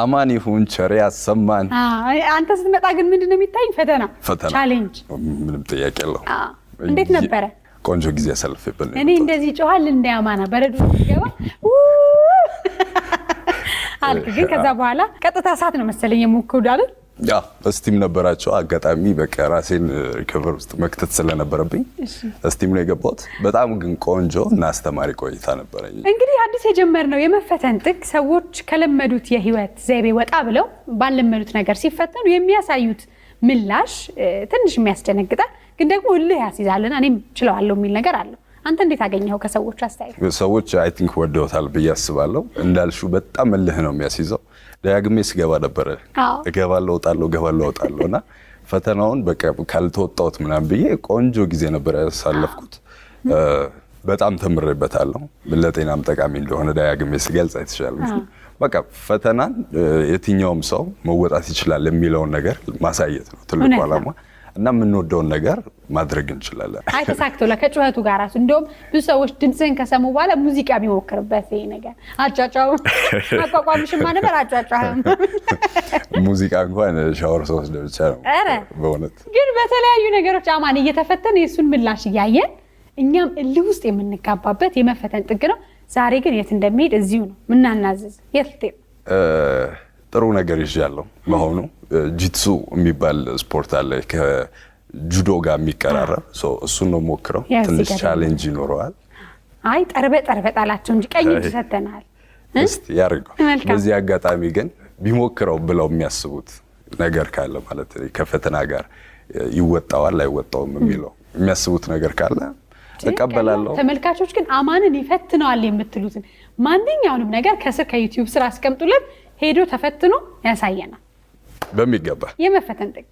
አማን ይሁን ቸር ያሰማን አንተ ስትመጣ ግን ምንድነው የሚታይ ፈተና ቻሌንጅ ምንም ጥያቄ የለው እንዴት ነበረ ቆንጆ ጊዜ ያሳልፈብን እኔ እንደዚህ ጮሃል እንደ አማና በረዶ ይገባ አልክ ግን ከዛ በኋላ ቀጥታ ሰዓት ነው መሰለኝ የሞከው አይደል ያ እስቲም ነበራቸው አጋጣሚ በቃ ራሴን ሪከቨር ውስጥ መክተት ስለነበረብኝ እስቲም ነው የገባሁት በጣም ግን ቆንጆ እና አስተማሪ ቆይታ ነበረኝ እንግዲህ አዲስ የጀመርነው የመፈተን ጥግ ሰዎች ከለመዱት የህይወት ዘይቤ ወጣ ብለው ባለመዱት ነገር ሲፈተኑ የሚያሳዩት ምላሽ ትንሽ የሚያስደነግጣል ግን ደግሞ እልህ ያስይዛልና እኔም ችለዋለሁ የሚል ነገር አለ አንተ እንዴት አገኘኸው ከሰዎች አስተያየት ሰዎች አይ ቲንክ ወደውታል በያስባለሁ እንዳልሹ በጣም እልህ ነው የሚያስይዘው ዳግሜ ስገባ ነበር እገባለሁ ወጣለሁና ፈተናውን በቃ ካልተወጣሁት ምናምን ብዬ ቆንጆ ጊዜ ነበር ያሳለፍኩት በጣም ተምሬበታለሁ ለጤናም ጠቃሚ እንደሆነ ዳግሜ ስገልጽ አይተሻል በቃ ፈተናን የትኛውም ሰው መወጣት ይችላል የሚለው ነገር ማሳየት ነው ትልቁ ዓላማ እና ምንወደውን ነገር ማድረግ እንችላለን አይ ተሳክቶላ ከጩኸቱ ጋር አሱ እንደውም ብዙ ሰዎች ድምጽን ከሰሙ በኋላ ሙዚቃ ቢሞክርበት ይሄ ነገር አጫጫው አቋቋምሽማ ነበር አጫጫው ሙዚቃ እንኳን ሻወር ሶስ ደብቻ ነው በእውነት ግን በተለያዩ ነገሮች አማን እየተፈተነ የሱን ምላሽ ያያየን እኛም እልህ ውስጥ የምንጋባበት የመፈተን ጥግ ነው ዛሬ ግን የት እንደሚሄድ እዚሁ ነው ምናናዝዝ የት ጥሩ ነገር ይዣለሁ በአሁኑ ጂትሱ የሚባል ስፖርት አለ ከጁዶ ጋር የሚቀራረብ እሱን ነው ሞክረው ትንሽ ቻሌንጅ ይኖረዋል አይ ጠርበ ጣላቸው እንጂ ቀኝ እጅ ሰተናል እስቲ ያርገው በዚህ አጋጣሚ ግን ቢሞክረው ብለው የሚያስቡት ነገር ካለ ማለት ከፈተና ጋር ይወጣዋል አይወጣውም የሚለው የሚያስቡት ነገር ካለ ተቀበላለሁ ተመልካቾች ግን አማንን ይፈትነዋል የምትሉትን ማንኛውንም ነገር ከስር ከዩቲዩብ ስራ አስቀምጡለት ሄዶ ተፈትኖ ያሳየናል በሚገባ የመፈተን ጥግ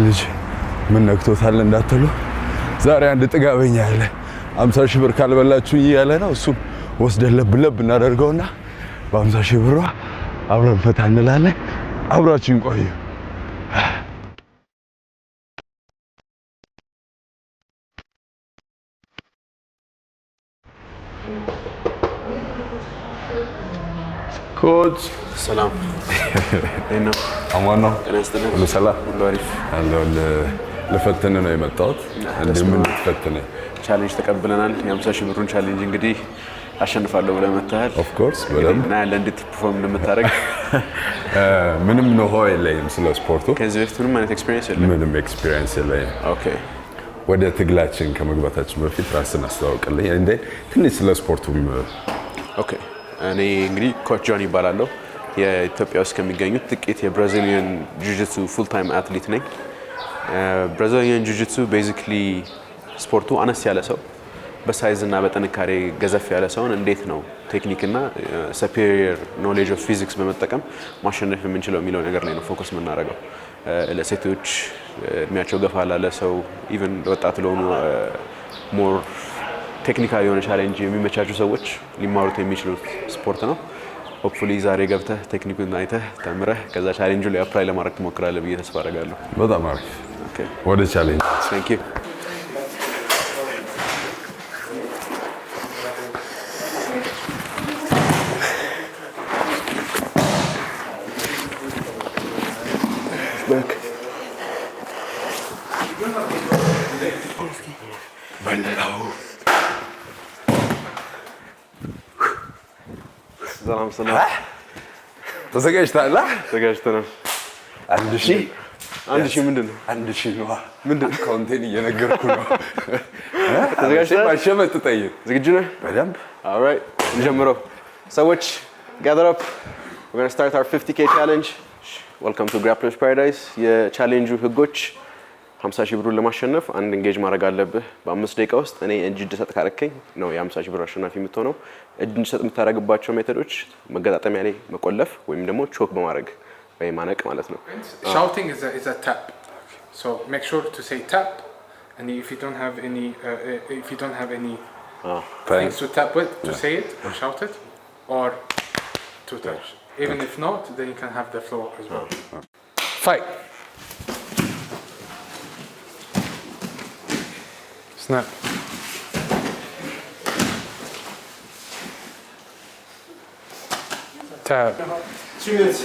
ልጅ ምን ነክቶታል እንዳትሉ ዛሬ አንድ ጥጋበኛ አለ 50 ሺህ ብር ካልበላችሁ እያለ ነው እሱን ወስደን ለብ እናደርገውና በ50 ሺህ ብር አብረን ፈታ እንላለን አብራችን ቆዩ ኮች ሰላም እኔ አማኖ ከነስተነ ሰላም ሎሪፍ አለው ለፈተነ ነው የመጣሁት እንደምን ተፈተነ ቻሌንጅ ተቀብለናል የ50 ሺህ ብሩን ቻሌንጅ እንግዲህ አሸንፋለሁ ብለህ መጣሃል ኦፍ ኮርስ በደም እና ያለ እንዴት ፐርፎርም እንደምታደርግ ምንም ነው የለኝም ስለ ስፖርቱ ከዚህ በፊት ምንም አይነት ኤክስፒሪየንስ የለም ምንም ኤክስፒሪየንስ የለኝም ኦኬ ወደ ትግላችን ከመግባታችን በፊት ራስን አስተዋውቅልኝ እንዴ ትንሽ ስለ ስፖርቱም ኦኬ እኔ እንግዲህ ኮች ጆን ይባላለሁ የኢትዮጵያ ውስጥ ከሚገኙት ጥቂት የብራዚሊያን ጂጂትሱ ፉል ታይም አትሌት ነኝ ብራዚሊያን ጂጂትሱ ቤዚክሊ ስፖርቱ አነስ ያለ ሰው በሳይዝ እና በጥንካሬ ገዘፍ ያለ ሰውን እንዴት ነው ቴክኒክና superior knowledge of physics በመጠቀም ማሸነፍ የምንችለው የሚለው ነገር ላይ ነው ፎከስ የምናደርገው ለሴቶች እድሜያቸው ገፋ ላለ ሰው ኢቭን ወጣት ለሆኑ ሞር ቴክኒካል የሆነ ቻሌንጅ የሚመቻቹ ሰዎች ሊማሩት የሚችሉት ስፖርት ነው ሆፕፉሊ ዛሬ ገብተህ ቴክኒኩን አይተህ ተምረህ ከዛ ቻሌንጁ ላይ አፕላይ ለማድረግ ትሞክራለህ ብዬ ተስፋ አደርጋለሁ በጣም አሪፍ ኦኬ ወደ ቻሌንጅ ታንክ ዩ back በላው ሰላም ተዘጋጅተሃል ተዘጋጅተናል አንድ ሺህ ምንድን ነው አንድ ሺህ ነው ምንድን ነው ካውንቴን እየነገርኩ ነው ተዘጋጅተሃል ማሸመጥ ጠይቅ ዝግጁ ነህ በደንብ alright እንጀምረው ሰዎች gather up we're going to start our 50k challenge Welcome to Grapplers Paradise. የቻሌንጁ ህጎች 50 ሺህ ብሩን ለማሸነፍ አንድ ኤንጌጅ ማድረግ አለብህ በ5 ደቂቃ ውስጥ። እኔ እጅ ሰጥ ካረከኝ ነው የ50 ሺህ ብር አሸናፊ የምትሆነው። እጅ ሰጥ የምታረግባቸው ሜቶዶች መገጣጠሚያ ላይ መቆለፍ ወይም ደግሞ ቾክ በማድረግ ወይ ማነቅ ማለት ነው። Shouting is a tap. So make sure to say tap, and if you don't have any things to tap with, to say it or shout it or to touch. Even if not, then you can have the floor as well. Fight. Snap. Tap. 2 minutes.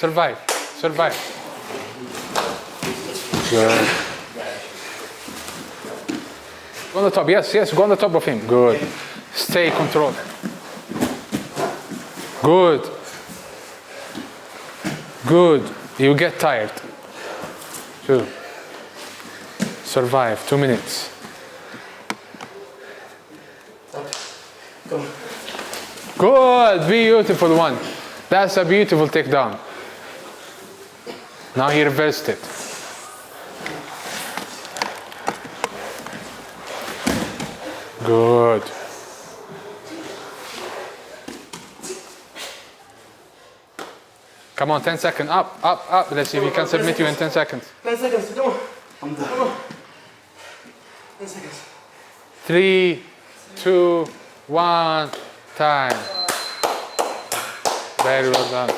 Survive. Good. Go on the top. Yes. Go on the top of him. Good. Stay controlled. Good. You get tired. 2. Survive. 2 minutes. Good. Beautiful one. That's a beautiful takedown. Now he reversed it. Good. Come on, 10 seconds. Up. Let's see if he can submit you in 10 seconds. 10 seconds. Come on. I'm done. 10 seconds. 3, 2, 1, time. Very well done.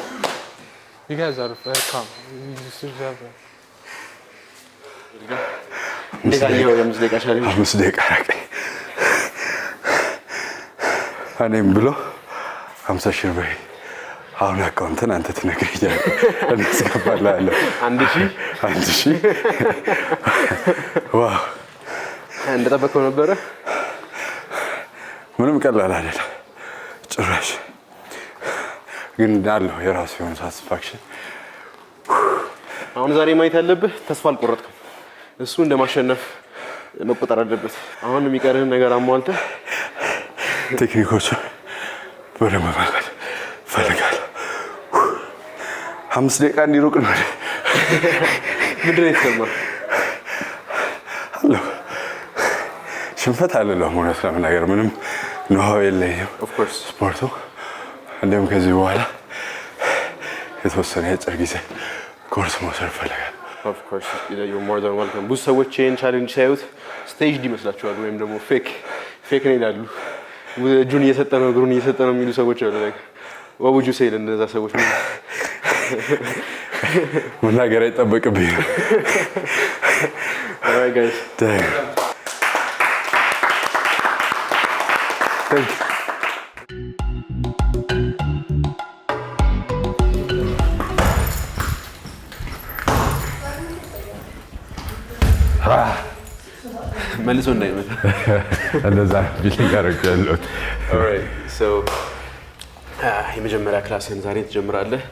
You guys are very calm. You still have it. አምስት ደቂቃ አረቀኝ። እኔም ብሎ 50 ሺህ ብር አሁን አካውንትን አንተ ትነግረኛለህ። እኔ እስከባላለሁ 1000 ዋው እንደጠበቀው ነበረ። ምንም ቀላል አይደለም ጭራሽ፣ ግን እንዳለው የራሱ የሆነ ሳቲስፋክሽን። አሁን ዛሬ ማየት ያለብህ ተስፋ አልቆረጥክም። እሱ እንደማሸነፍ መቆጠር አለበት። አሁን የሚቀርህን ነገር አሟልተህ ቴክኒኮቹ በደንብ መልመድ እፈልጋለሁ። 5 ደቂቃ እንዲሩቅ ነው። ምንድን ነው የተሰማህ? አለሁ ሽንፈት አልለውም። እውነት ለመናገር ምንም ኖሃው የለኝም ስፖርቱ። እንዲሁም ከዚህ በኋላ የተወሰነ የአጭር ጊዜ ኮርስ መውሰድ እፈልጋለሁ። Of course, you're more than welcome. ብዙ ሰዎች ይህን ቻሌንጅ ሲያዩት ስቴጅድ ይመስላቸዋል ወይም ደግሞ ፌክ ነው ይላሉ። እጁን እየሰጠ ነው እግሩን እየሰጠ ነው የሚሉ ሰዎች አሉ። what would you say ለእነዛ ሰዎች? መናገር አይጠበቅብኝም። All right, guys. Thank you. መልሶ እንዳይመጣ እንደዛ ቢልኝ ያረጋለሁ። Alright, so የመጀመሪያ ክላስን ዛሬ ትጀምራለህ።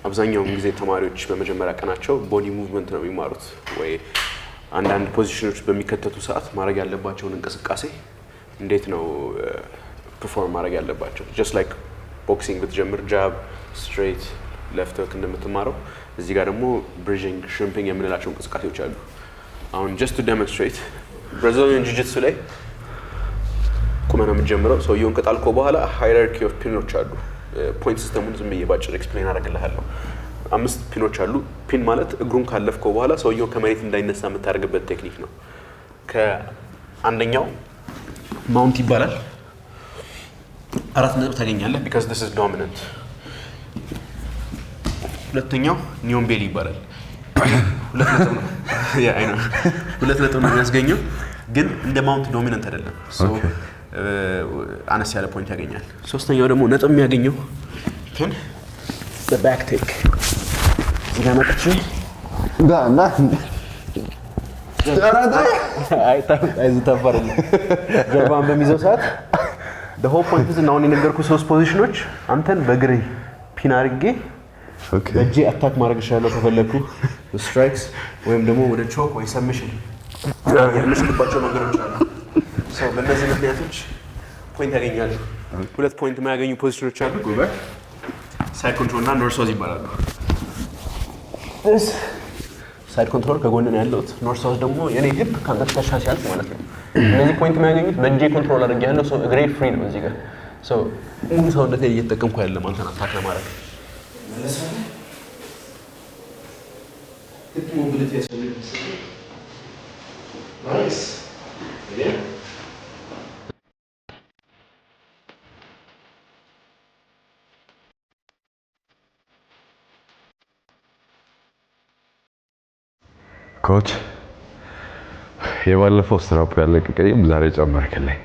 አብዛኛውን ጊዜ ተማሪዎች በመጀመሪያ ቀናቸው ቦዲ ሙቭመንት ነው የሚማሩት፣ ወይ አንዳንድ ፖዚሽኖች በሚከተቱ ሰዓት ማድረግ ያለባቸውን እንቅስቃሴ እንዴት ነው ፐርፎርም ማድረግ ያለባቸው። just like ቦክሲንግ ብትጀምር ጃብ፣ ስትሬት፣ ሌፍት ሆክ እንደምትማረው እዚህ ጋር ደግሞ ብሪጅንግ፣ ሽሪምፒንግ የምንላቸው እንቅስቃሴዎች አሉ። አሁን just to demonstrate ብራዚሊያን ጂጂትሱ ላይ ቁመህ ነው የምትጀምረው። ሰውየውን ከጣልከው በኋላ ሃይራርኪ ኦፍ ፒኖች አሉ። ፖይንት ሲስተሙን ዝም ብዬ ባጭር ኤክስፕሌን አደርግልሃለሁ። 5 ፒኖች አሉ። ፒን ማለት እግሩን ካለፍከው በኋላ ሰውየው ከመሬት እንዳይነሳ የምታደርግበት ቴክኒክ ነው። ከአንደኛው ማውንት ይባላል። 4 ነጥብ ታገኛለህ because this is dominant። ሁለተኛው ኒዮን ቤሊ ይባላል። 2 ነጥብ ነው። ያ አይ ነው 2 ነጥብ ነው የሚያስገኘው፣ ግን እንደ ማውንት ዶሚናንት አይደለም። አነስ ያለ ፖይንት ያገኛል። ሶስተኛው ደግሞ ነጥብ የሚያገኘው ፒን በባክ ቴክ እዚህ ጋር መጥቼ ዳና አይዝታፈር ጀርባን በሚይዘው ሰዓት the whole point is አሁን የነገርኩህ 3 ፖዚሽኖች አንተን በእግሬ ፒን አድርጌ በእጄ አታክ ማድረግ እችላለሁ ከፈለኩ ስትራይክስ ወይም ደግሞ ወደ ቾክ ወይ ሰብሚሽን የምሽልባቸው ነገሮች አሉ። ሰው በእነዚህ ምክንያቶች ፖይንት ያገኛሉ። 2 ፖይንት የማያገኙ ፖዚሽኖች አሉ። ጎበዝ ሳይድ ኮንትሮል እና ኖርዝ ሳውዝ ይባላሉ። ሳይድ ኮንትሮል ከጎን ነው ያለሁት። ኖርዝ ሳውዝ ደግሞ የኔ ሂፕ ከአንተ ትከሻ ሲያልፍ ማለት ነው። እነዚህ ፖይንት የሚያገኙት በእጄ ኮንትሮል አድርጌ ያለው ሰው እግሬ ፍሪ ነው እዚህ ጋር ሰው ሙሉ ሰውነቴ እየተጠቀምኩ ያለ ማለት ነው። አታክ ለማድረግ ኮች የባለፈው ስትራፕ ያለቀቀኝም ዛሬ ጨመርክልኝ።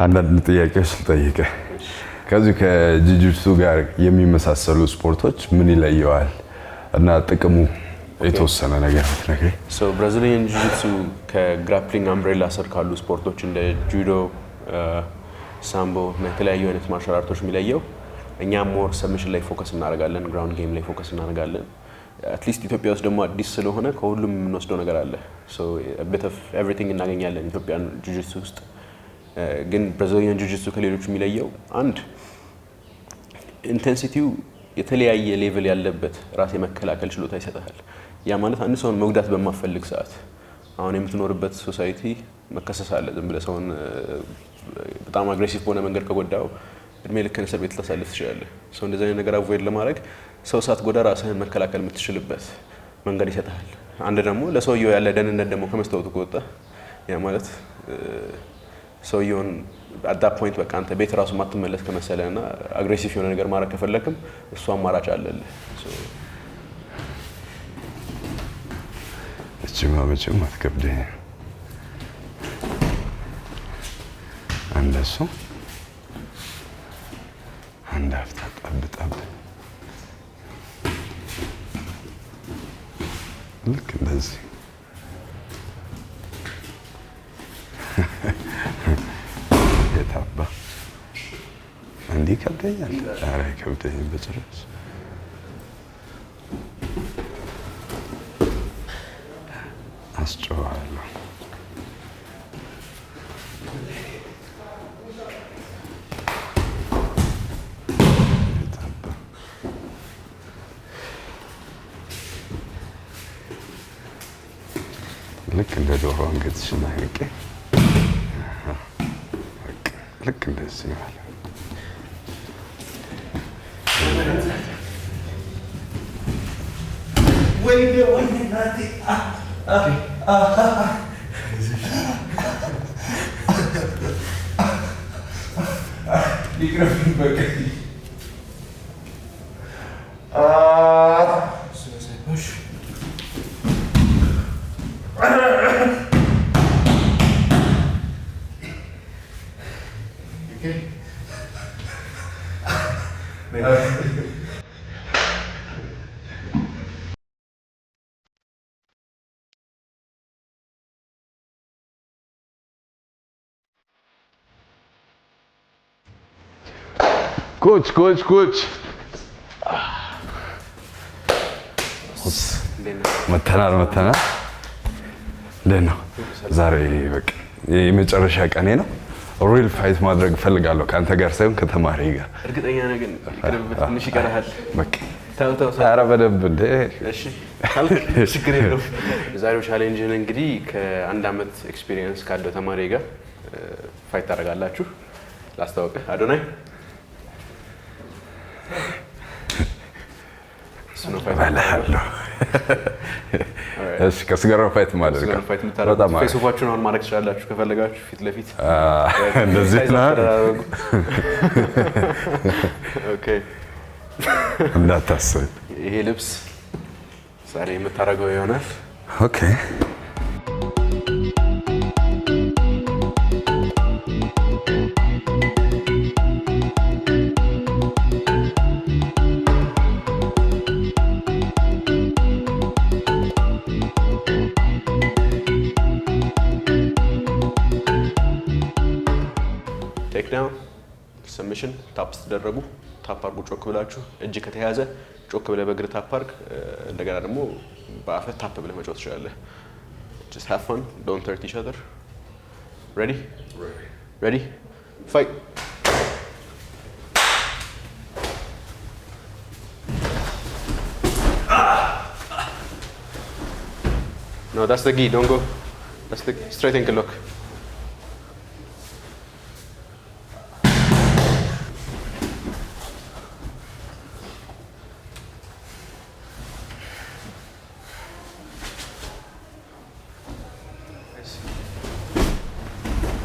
አንዳንድ ጥያቄዎች ልጠይቅህ። ከዚህ ከጂጂትሱ ጋር የሚመሳሰሉ ስፖርቶች ምን ይለየዋል እና ጥቅሙ የተወሰነ ነገር ብትነግረኝ። ብራዚሊያን ጂጂትሱ ከግራፕሊንግ አምብሬላ ስር ካሉ ስፖርቶች እንደ ጁዶ፣ ሳምቦ እና የተለያዩ አይነት ማርሻል አርቶች የሚለየው እኛ ሞር ሰብሚሽን ላይ ፎከስ እናደርጋለን፣ ግራውንድ ጌም ላይ ፎከስ እናደርጋለን። አትሊስት ኢትዮጵያ ውስጥ ደግሞ አዲስ ስለሆነ ከሁሉም የምንወስደው ነገር አለ። ቢት ኦፍ ኤቭሪቲንግ እናገኛለን ኢትዮጵያን ጂጂትሱ ውስጥ። ግን ብራዚሊያን ጂጂትሱ ከሌሎቹ የሚለየው አንድ ኢንቴንሲቲው የተለያየ ሌቭል ያለበት ራስ የመከላከል ችሎታ ይሰጣል። ያ ማለት አንድ ሰውን መጉዳት በማፈልግ ሰዓት አሁን የምትኖርበት ሶሳይቲ መከሰስ አለ። ዝም ብለህ ሰውን በጣም አግሬሲቭ በሆነ መንገድ ከጎዳው እድሜ ልክህን እስር ቤት ልታሳልፍ ትችላለህ። እንደዚህ አይነት ነገር አቮይድ ለማድረግ ሰው ሳትጎዳ ራስህን መከላከል የምትችልበት መንገድ ይሰጣል። አንድ ደግሞ ለሰውየው ያለ ደህንነት ደግሞ ከመስታወቱ ከወጣ ያ ማለት ሰውየውን አዳ ፖይንት በቃ አንተ ቤት ራሱ ማትመለስ ከመሰለህና አግሬሲቭ የሆነ ነገር ማድረግ ከፈለክም እሱ አማራጭ አለልህ። እቺማ መቼም አትከብደኝ። አንደሱ አንድ አፍታ ጠብ ልክ እንደዚህ የታባ እንዲህ ከብደኛል። ኧረ አይከብደኝም በጭራሽ። አስጨዋለሁ። ልክ እንደ ዶሮ አንገትሽን አይንቄ ልክ እንደዚህ ማለት ኮች መተናል። እንዴት ነው ዛሬ? በቃ የመጨረሻ ቀኔ ነው። ሪል ፋይት ማድረግ እፈልጋለሁ ከአንተ ጋር ሳይሆን ከተማሪ ጋር። እርግጠኛ ነህ ግን ትንሽ ይቀርሃል። በቃ ኧረ በደንብ እንደ ችግር የለውም። የዛሬው ቻሌንጅን እንግዲህ ከአንድ አመት ኤክስፒሪየንስ ካለው ተማሪ ጋር ፋይት ታደርጋላችሁ። ላስታውቅህ፣ አዶናይ እሺ ከእሱ ጋር ፋይት ማድረግ በጣም ፌስ ኦፋችሁን አሁን ማድረግ ትችላላችሁ ከፈለጋችሁ ፊት ለፊት እንደዚህ ነው። ኦኬ እንዳታስብ፣ ይሄ ልብስ ዛሬ የምታደርገው ይሆናል። ኦኬ ቴክዳውን ሰብሚሽን ታፕ ስትደረጉ ታፕ አድርጉ። ጮክ ብላችሁ እጅ ከተያዘ ጮክ ብለህ በእግር ታፕ አድርግ። እንደገና ደግሞ በአፍህ ታፕ ብለህ መጫወት ትችላለህ። just have fun, don't hurt each other. ready fight. No, that's the gi. Don't go. That's the straight ankle lock.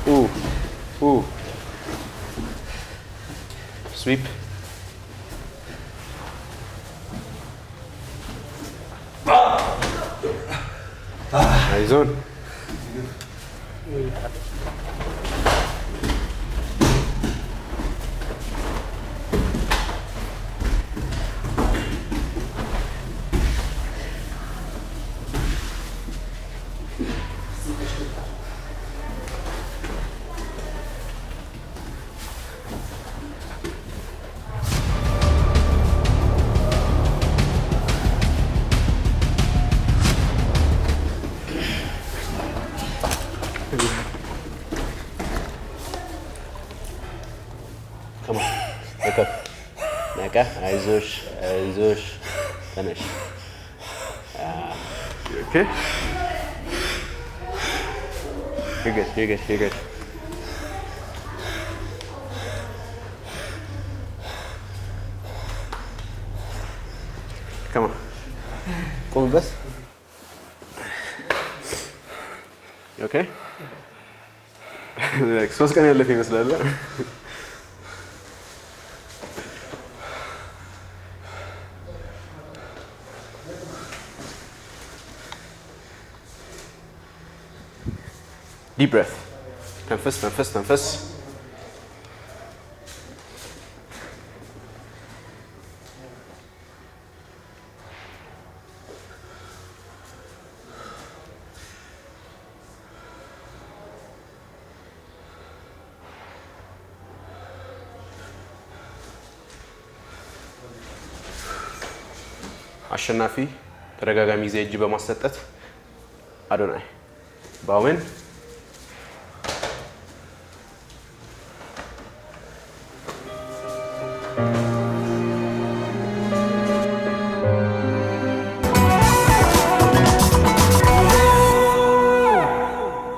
Ooh, ooh. Sweep. Nice zone. Come on, wake up. Naka, አይዞሽ አይዞሽ ተነሽ. You okay? You're good, you're good, you're good. Come on. ቆምበስ. You okay? Like 3 ቀን ያለፈ ይመስላል. Deep breath. ተንፈስ ተንፈስ ተንፈስ. አሸናፊ ተደጋጋሚ ጊዜ እጅ በማሰጠት አዶናይ ባውን